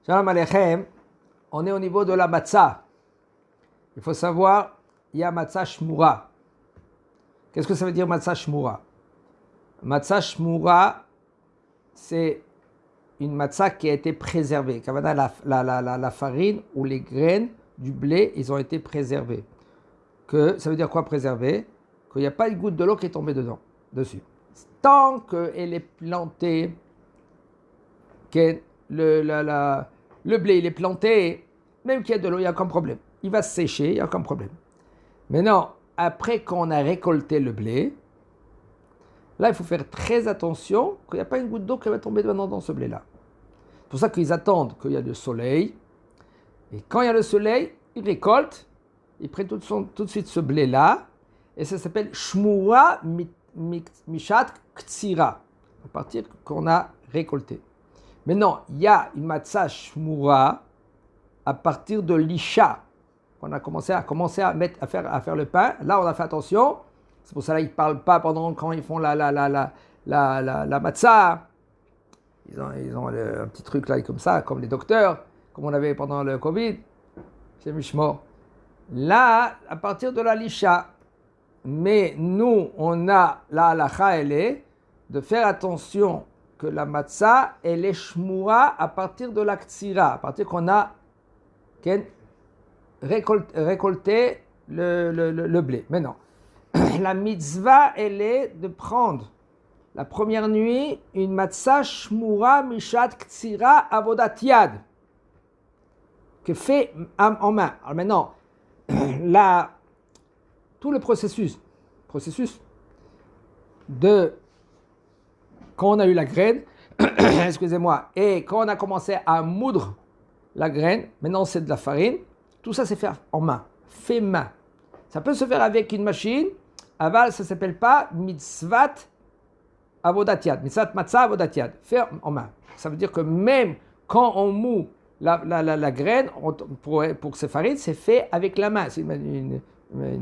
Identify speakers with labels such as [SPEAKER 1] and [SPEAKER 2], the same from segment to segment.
[SPEAKER 1] Shalom Aleichem, on est au niveau de la matzah. Il faut savoir, il y a matzah shmura. Qu'est-ce que ça veut dire matzah shmura? Matzah shmura, c'est une matzah qui a été préservée. La farine ou les graines du blé, ils ont été préservés. Ça veut dire quoi préserver? Qu'il n'y a pas une goutte de l'eau qui est tombée dessus. Tant qu'elle est plantée, que le blé il est planté, même qu'il y a de l'eau, il n'y a aucun problème. Il va se sécher, il n'y a aucun problème. Maintenant, après qu'on a récolté le blé, là, il faut faire très attention qu'il n'y a pas une goutte d'eau qui va tomber maintenant dans ce blé-là. C'est pour ça qu'ils attendent qu'il y a le soleil. Et quand il y a le soleil, ils récoltent, ils prennent tout de suite ce blé-là, et ça s'appelle Shmura Mishat Ktsira, à partir qu'on a récolté. Maintenant, il y a une matzah shmura à partir de l'isha. On a commencé à faire le pain. Là, on a fait attention. C'est pour ça qu'ils ne parlent pas pendant quand ils font la matzah. Ils ont un petit truc là comme ça, comme les docteurs, comme on avait pendant le Covid. C'est Mishmor. Là, à partir de la lisha. Mais nous, on a la halacha, elle est de faire attention que la matzah, elle est shmura à partir de la ktsira, à partir qu'on a récolté le blé. Maintenant, la mitzvah, elle est de prendre la première nuit une matzah shmura mishat ktsira avodat yad, que fait en main. Alors maintenant, tout le processus de quand on a eu la graine, excusez-moi, et quand on a commencé à moudre la graine, maintenant c'est de la farine, tout ça c'est fait en main, fait main. Ça peut se faire avec une machine, aval ça ne s'appelle pas mitzvat avodat yad, mitzvat matzah avodat yad, faire en main. Ça veut dire que même quand on moud la graine, pour ces farines, c'est fait avec la main. C'est une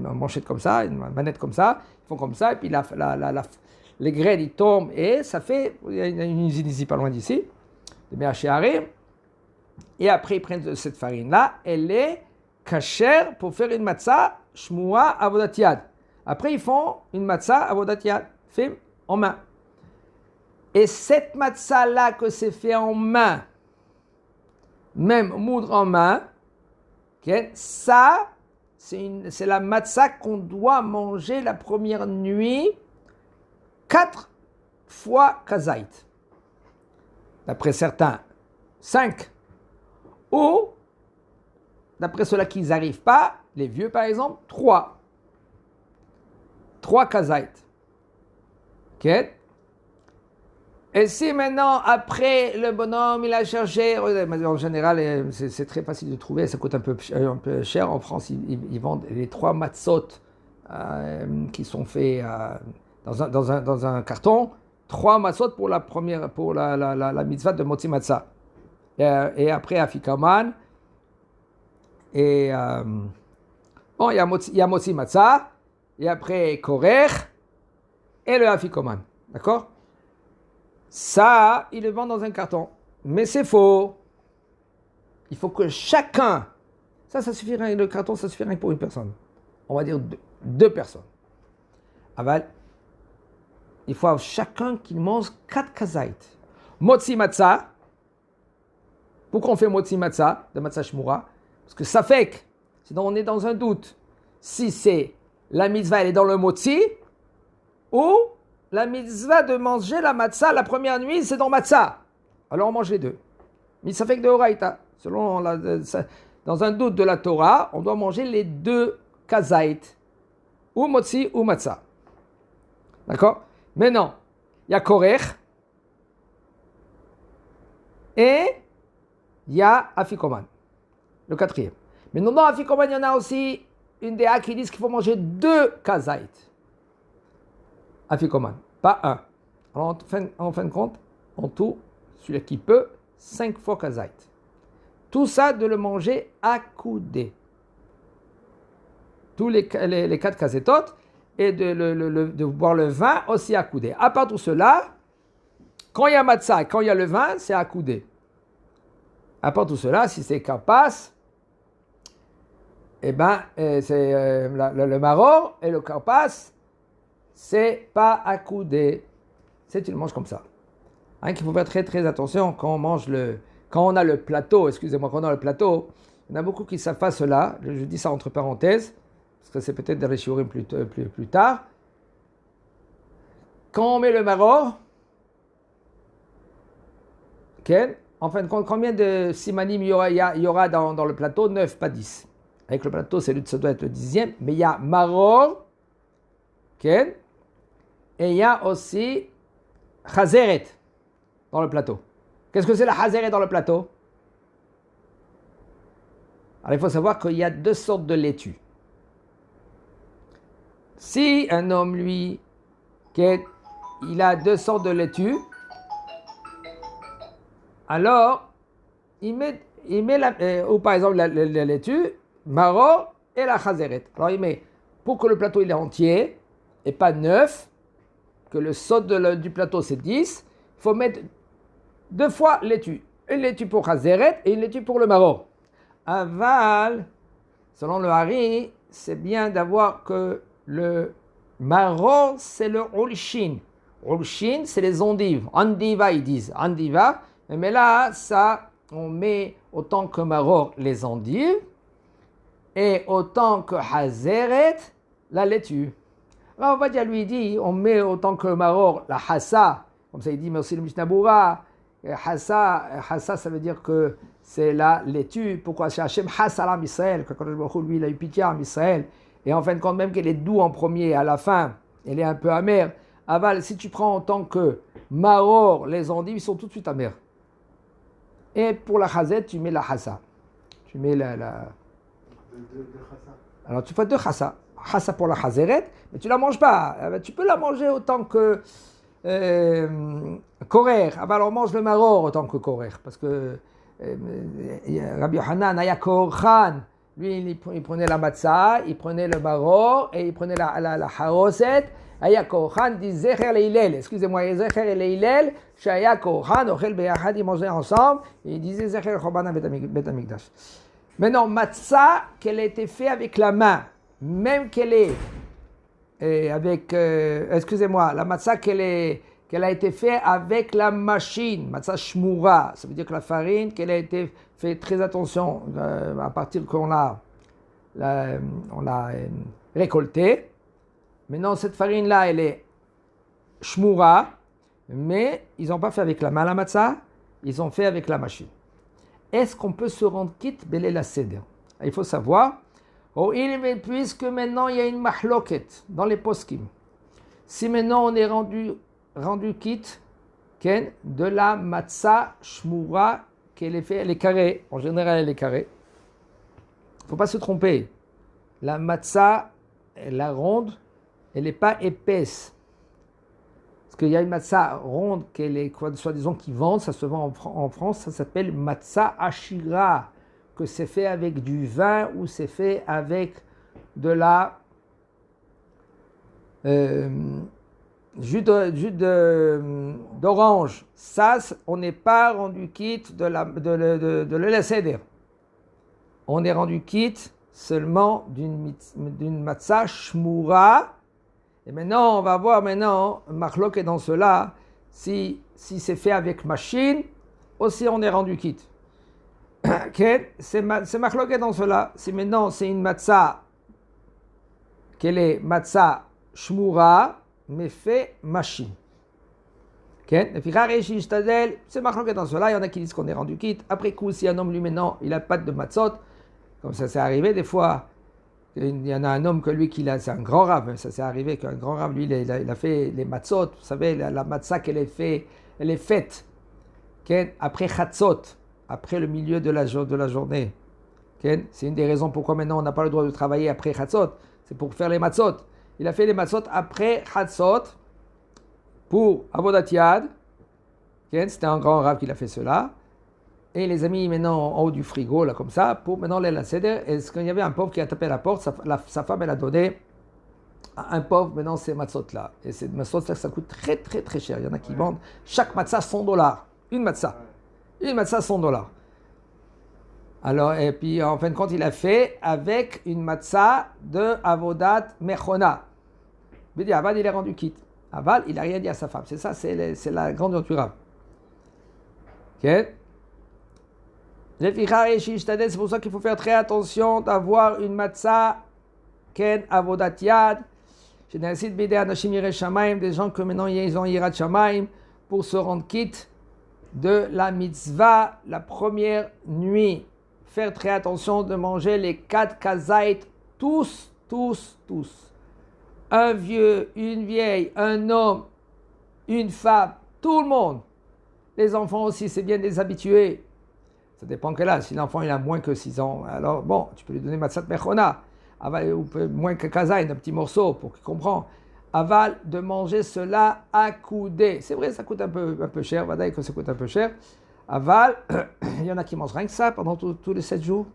[SPEAKER 1] manchette comme ça, une manette comme ça, ils font comme ça, et puis les graines ils tombent et ça fait, il y a une usine ici pas loin d'ici, de Méachéaré, et après ils prennent cette farine là, elle est cachère pour faire une matzah shmua avodat yad. Après ils font une matzah avodat yad, fait en main. Et cette matzah là que c'est fait en main, même moudre en main, ça c'est la matzah qu'on doit manger la première nuit 4 fois kazait. D'après certains, 5. Ou, d'après ceux-là qui n'arrivent pas, les vieux par exemple, 3. 3 kazait. Ok? Et si maintenant, après, le bonhomme, il a cherché, en général, c'est très facile de trouver, ça coûte un peu cher. En France, ils vendent les 3 matzot qui sont faits dans un carton. 3 matzot pour la première, pour la mitzvah de Motzi Matzah. Et après, Afikaman. Et il y a Motzi Matzah. Et après, Korech. Et le Afikoman. D'accord? Ça, ils le vendent dans un carton. Mais c'est faux. Il faut que chacun... Ça suffirait, le carton, ça suffirait pour une personne. On va dire 2 personnes. Aval, il faut chacun qu'il mange 4 kazait. Motzi matzah. Pourquoi on fait motzi matzah, de matzah shmura? Parce que ça fait que, sinon on est dans un doute. Si c'est la mitzvah, elle est dans le motzi, ou la mitzvah de manger la matzah la première nuit, c'est dans matzah. Alors on mange les deux. Mitzvah fait que de oraïta. Dans un doute de la Torah, on doit manger les 2 kazait. Ou motzi ou matzah. D'accord? Maintenant, il y a korech et il y a afikoman, le 4e. Mais non, dans afikoman, il y en a aussi une des qui disent qu'il faut manger 2 kazait. Afikoman, pas 1. Alors, en fin de compte, en tout, celui qui peut, 5 fois kazait. Tout ça de le manger à coudée. Tous les 4 kazétot. Et de boire le vin aussi à coudée. À part tout cela, quand il y a matzah, quand il y a le vin, c'est à coudée. À part tout cela, si c'est karpas, eh ben, c'est le maror et le karpas, c'est pas accoudé. C'est tu le manges comme ça. Hein, qu'il faut faire très très attention quand on mange quand on a le plateau, excusez-moi, quand on a le plateau, il y en a beaucoup qui savent pas cela. Je dis ça entre parenthèses, parce que c'est peut-être dans les shiurim plus tard. Quand on met le maror, okay, en fin de compte, combien de simanim il y aura dans le plateau? 9, pas 10. Avec le plateau, ça doit être le 10e, mais il y a maror, okay, et il y a aussi chazeret dans le plateau. Qu'est-ce que c'est la chazeret dans le plateau? Alors il faut savoir qu'il y a 2 sortes de laitue. Si un homme, lui, il a 2 sortes de laitue, alors il met ou par exemple la laitue, maror et la chazeret. Alors il met, pour que le plateau il est entier et pas 9, que le sod du plateau c'est 10, il faut mettre 2 fois laitue. Une laitue pour chazeret et une laitue pour le maror. Aval, selon le Hari, c'est bien d'avoir que le maror c'est le ulshin. Ulshin c'est les endives. Andiva ils disent. Andiva. Mais là, ça, on met autant que maror les endives et autant que hazeret la laitue. Alors, on va dire, lui dit, on met autant que maror la hassa. Comme ça, il dit, mais aussi le Mishnah Berurah. Hassa, ça veut dire que c'est la laitue. Pourquoi c'est Hachem Hassa l'Am Israël, quand lui, il a eu pitié à Israël. Et en fin de compte, même qu'elle est doux en premier, à la fin, elle est un peu amère. Aval, si tu prends autant que maror, les endives, ils sont tout de suite amers. Et pour la chazet, tu mets la hassa. Tu mets la... Alors tu fais 2 hassa. Hassa pour la chazeret, mais tu ne la manges pas. Tu peux la manger autant que korer. Alors on mange le maror autant que korer. Parce que Rabbi Yochanan, Aya Korchan, lui il prenait la matzah, il prenait le maror et il prenait la haroset. Aya Korchan dit Zecher Leilel. Excusez-moi, Zecher Leilel. Shaya Kohan, Ochel Beyachad, ils mangeaient ensemble, et ils disaient Zecher Chobana Bet Amikdash. Maintenant, matzah, qu'elle a été faite avec la main, même qu'elle est avec, excusez-moi, la matzah qu'elle a été faite avec la machine, matzah shmura, ça veut dire que la farine, qu'elle a été faite, très attention, à partir qu'on l'a récoltée. Maintenant, cette farine-là, elle est shmura, mais ils n'ont pas fait avec la main la matzah, ils ont fait avec la machine. Est-ce qu'on peut se rendre quitte Belel HaSeder? Il faut savoir, puisque maintenant il y a une mahloket dans les poskim, si maintenant on est rendu quitte de la matzah shmura, qu'elle est faite, elle est carrée, en général elle est carrée, il ne faut pas se tromper, la matzah, la ronde, elle n'est pas épaisse. Parce qu'il y a une matzah ronde, soi-disant qui vendent, ça se vend en France, ça s'appelle matzah ashira, que c'est fait avec du vin ou c'est fait avec de la jus d'orange. Ça, on n'est pas rendu quitte de l'El-Seder. On est rendu quitte seulement d'une matzah shmura. Et maintenant, on va voir Machlok est dans cela, si c'est fait avec machine, aussi on est rendu quitte. Okay? C'est Machlok est dans cela. Si maintenant c'est une matzah, qu'elle est matzah shmura, mais fait machine. Okay? C'est Machlok est dans cela, il y en a qui disent qu'on est rendu quitte. Après coup, si un homme lui maintenant, il n'a pas de matzot, comme ça s'est arrivé des fois. Il y en a un homme que lui, c'est un grand rave, ça s'est arrivé qu'un grand rave, lui, il a fait les matzot, vous savez, la matzah qu'elle est faite après chatzot, après le milieu de la journée. C'est une des raisons pourquoi maintenant on n'a pas le droit de travailler après chatzot, c'est pour faire les matzot. Il a fait les matzot après chatzot pour Avodat Yad, c'était un grand rave qui a fait cela. Et les amis, maintenant, en haut du frigo, là, comme ça, pour maintenant les Seder, est-ce qu'il y avait un pauvre qui a tapé à la porte, sa femme, elle a donné à un pauvre, maintenant, ces matzot-là. Et ces matzot-là, ça coûte très, très, très cher. Il y en a qui vendent chaque matzah $100. Une matzah $100. Alors, et puis en fin de compte, il a fait avec une matzah de avodat mechona. Il dit, Aval, il est rendu quitte. Aval, il n'a rien dit à sa femme. C'est ça, c'est la grande durable. Ok? C'est pour ça qu'il faut faire très attention d'avoir une matzah ken avodat yad. Des gens que maintenant ils ont yirat shamaim pour se rendre quitte de la mitzvah, la première nuit. Faire très attention de manger les 4 kazait, tous. Un vieux, une vieille, un homme, une femme, tout le monde. Les enfants aussi, c'est bien de les habituer. Ça dépend quel âge. Si l'enfant il a moins que 6 ans, alors bon, tu peux lui donner matzat mechona. Aval, ou moins que kazait, un petit morceau pour qu'il comprenne. Aval, de manger cela accoudé. C'est vrai, ça coûte un peu cher. Vadaï que ça coûte un peu cher. Aval, il y en a qui mangent rien que ça pendant tous les 7 jours.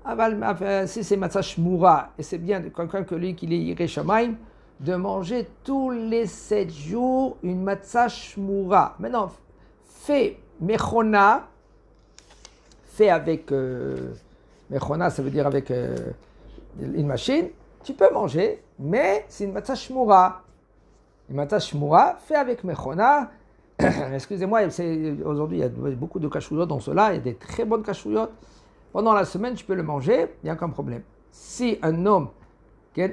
[SPEAKER 1] Aval, si c'est matzah shmura, et c'est bien de quelqu'un que lui qui est yireh shamaim, de manger tous les 7 jours une matzah shmura. Maintenant, fais mechona, fais avec mechona, ça veut dire avec une machine, tu peux manger, mais c'est une matzah shmura. Une matzah shmura, fais avec mechona. Excusez-moi, aujourd'hui il y a beaucoup de kashruyot dans cela, il y a des très bonnes kashruyot. Pendant la semaine, tu peux le manger, il n'y a aucun problème. Si un homme,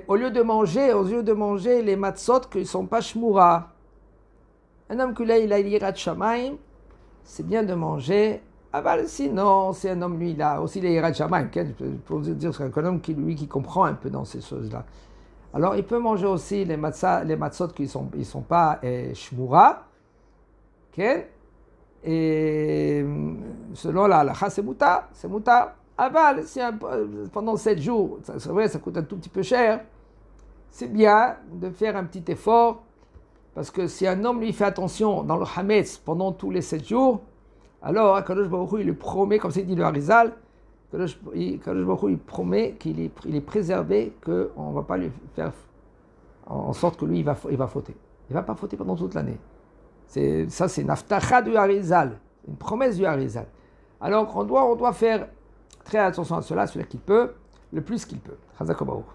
[SPEAKER 1] au lieu de manger les matzot qui ne sont pas shmura, un homme qui il a yirat shamaim, c'est bien de manger. Sinon, c'est un homme, lui, il a aussi les yirat shamaim. Pour vous dire, c'est un homme qui comprend un peu dans ces choses-là. Alors, il peut manger aussi les matzot qui ne sont pas shmura. Et selon la halakha, c'est mutar. Aval, si pendant 7 jours, c'est vrai, ça coûte un tout petit peu cher, c'est bien de faire un petit effort, parce que si un homme lui fait attention dans le hametz pendant tous les 7 jours, alors Kadosh Baruch Hu, il lui promet, comme c'est dit le Harizal, Kadosh Baruch Hu, il promet qu'il est préservé, qu'on ne va pas lui faire en sorte que lui, il va fauter. Il ne va pas fauter pendant toute l'année. C'est une aftacha du Harizal, une promesse du Harizal. Alors on doit faire très attention à cela, celui qui peut, le plus qu'il peut. Chazak Baruch.